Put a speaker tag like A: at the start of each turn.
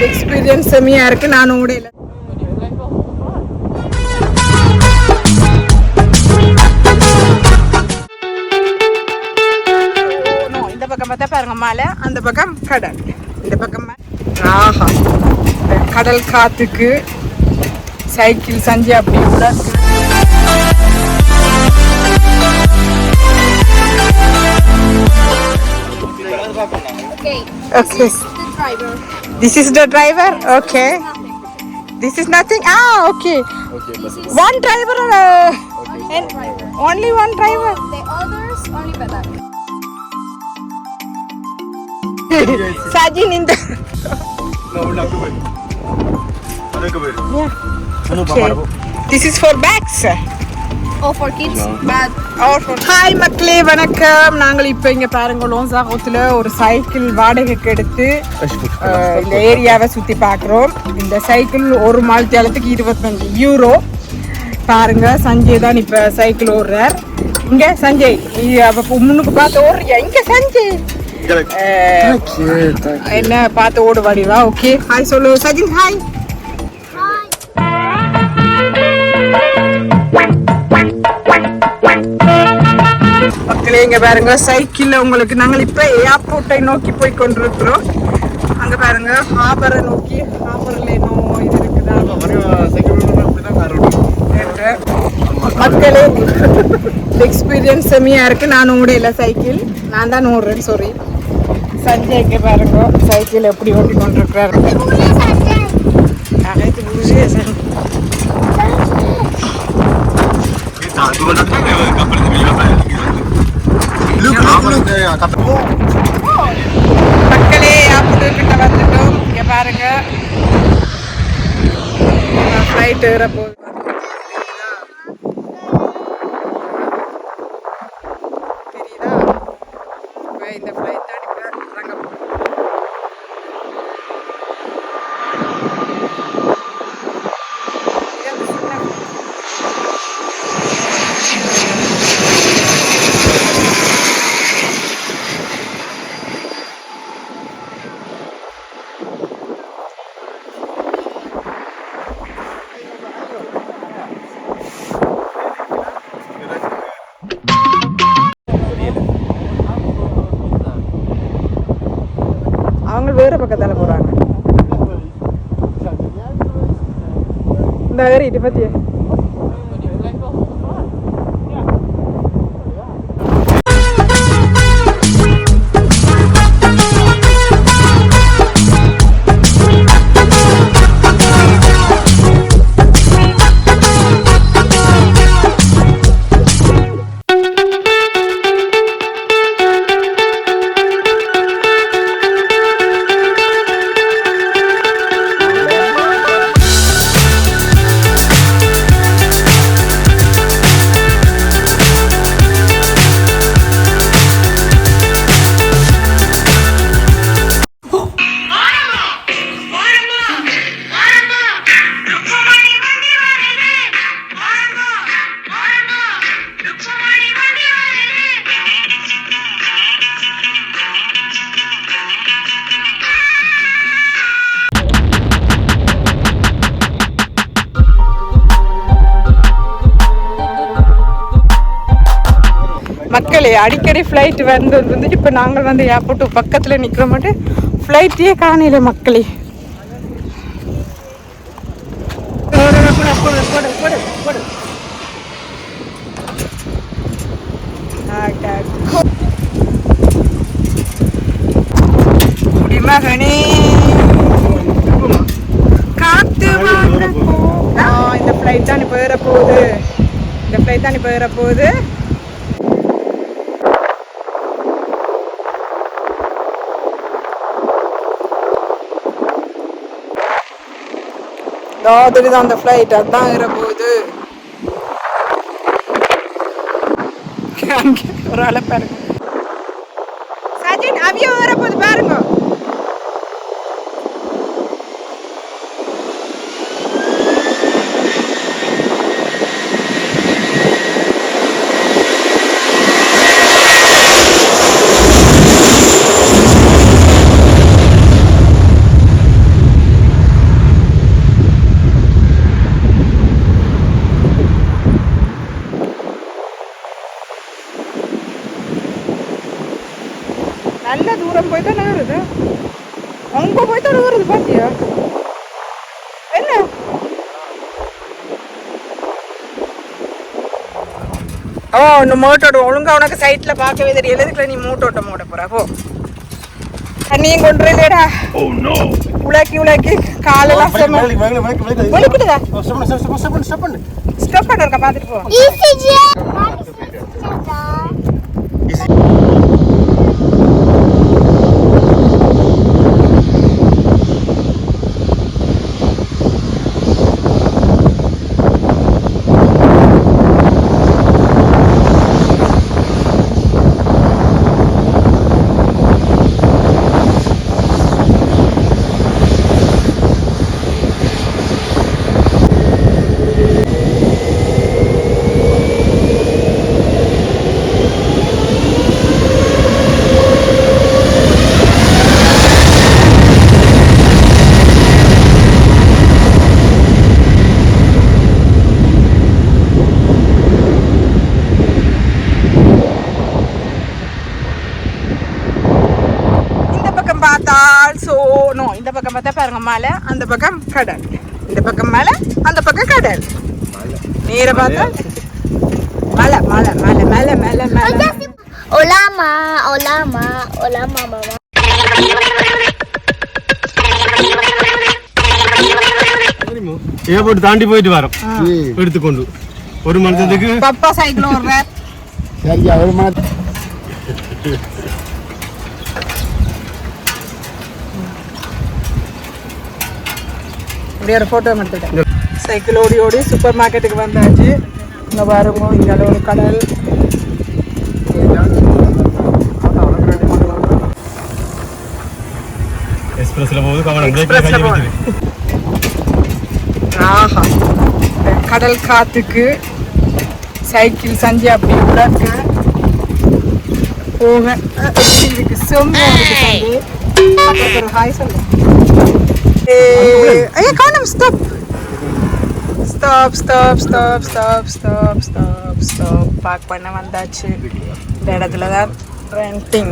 A: Experience செம்மையா இருக்கு. நானும் கூட இல்லை. இந்த பக்கம் பார்த்தா பாருங்க மலை, அந்த பக்கம் கடல். இந்த பக்கம் ஆஹா, கடல் காத்துக்கு சைக்கிள் சஞ்சை அப்படி கூட. Okay. This is the driver. Okay. This is nothing. Okay. One driver. And only one driver.
B: The others only pedal.
A: Sajin in the. Yeah. Okay. This is for bags.
B: Oh, for kids? But
A: hi மக்களே, வணக்கம். நாங்கள் இப்போ இங்கே பாருங்க லோன்சாகத்தில் ஒரு cycle வாடகைக்கு எடுத்து இந்த ஏரியாவை சுற்றி பார்க்குறோம். இந்த சைக்கிள் ஒரு மாதத்துக்கு 25 யூரோ. பாருங்க, சஞ்சய் தான் இப்போ சைக்கிள் ஓடுறார். இங்கே சஞ்சய் முன்னுக்கு பார்த்து ஓடுறியா? இங்கே சஞ்சய் என்ன பார்த்து ஓடு வாடிவா. ஓகே, ஹாய் சொல்லு சஜின். ஹாய். மக்களே, இங்க பாருங்க சைக்கிள்ல உங்களுக்கு நாங்கள் இப்ப ஏர்போர்ட்டை நோக்கி போய் கொண்டிருக்கிறோம். அங்க பாருங்க ஹார்பரை நோக்கி. ஹார்பர்ல இன்னும் இது இருக்குதா மக்களே. எக்ஸ்பீரியன்ஸ் செம்மையா இருக்கு. நானும் கூட இல்லை சைக்கிள், நான் தான் ஓடுறேன். சாரி சஞ்சய். இங்க பாருங்க சைக்கிள் எப்படி ஓட்டி கொண்டிருக்கிறாரு. மக்களே, கிட்ட வந்துட்டோம். இங்க பாருங்க ஃப்ளைட் ஏறப்போ தெரியுதா? இந்த ஃப்ளைட் தான் இறங்க வேற பக்கத்தால போறாங்க. இந்த ஏறிட்டு பத்தியே மக்களே. அடிக்கடி ஃப்ளைட் வந்துட்டு இப்போ நாங்கள் வந்து ஏர்போர்ட்டு பக்கத்தில் நிற்கிற மட்டும் ஃப்ளைட்டே காணல மக்களே. குடிமகனே காத்து இந்த ஃப்ளைட் தான் இப்போ ஏற போகுது. இந்த ஃப்ளைட் தான் இப்போ ஏற போகுது. தெரியுதா அந்த ஃப்ளைட்? அதுதான் ஏற போகுது. ஒரு ஆளை பாருங்க சஜின், அவியோ ஏற போகுது பாருங்க. நல்ல தூரம் போய் தான் வருது. அங்க போய் தான் வருது பாத்தியா? என்ன ஓ இந்த மோட்டோட ஒழுங்கா உனக்கு சைட்ல பார்க்கவே தெரியல. எதுக்குல நீ மோட்டோட்டம் ஓட போற? போ தண்ணியும் கொண்டு இல்லடா. உலக்கி காலெல்லாம் வலிக்குதா? ஸ்டாப் பண்ணுறக்கா பார்த்துட்டு போ. இந்த பக்கம் பார்த்தா பாருங்க மலை, அந்த பக்கம் கடல். இந்த பக்கம் மலை, அந்த பக்கம் கடல். நேர பார்த்தா மலை மலை மலை மலை மலை மலை.
B: Olama, olama, olama mama.
C: Airport தாண்டி போயிட்டு வரோம் எடுத்துக்கொண்டு. ஒரு மனுஷத்துக்கு
A: பப்பா சைக்கிள் ஓடுறார்.
D: சரியா ஒரு மணி
A: இப்படியே ஒரு ஃபோட்டோ எடுத்துட்டேன். சைக்கிள் ஓடி ஓடி சூப்பர் மார்க்கெட்டுக்கு வந்தாச்சு. இங்கே பாருங்க, இங்கே ஒரு கடல்.
C: எக்ஸ்பிரஸ்ல போகுது. கவனம்
A: ஆஹா, கடல் காத்துக்கு சைக்கிள் சஞ்சய் அப்படி உலக்க போக இருக்கு. செம்மையா இருக்கு சஞ்சய். ஒரு ஹாய் சொல்லு. ஐயா கவனம். Stop stop stop stop stop stop stop stop. Park பண்ண வந்தாச்சு. இந்த இடத்துல தான் ரெண்டிங்.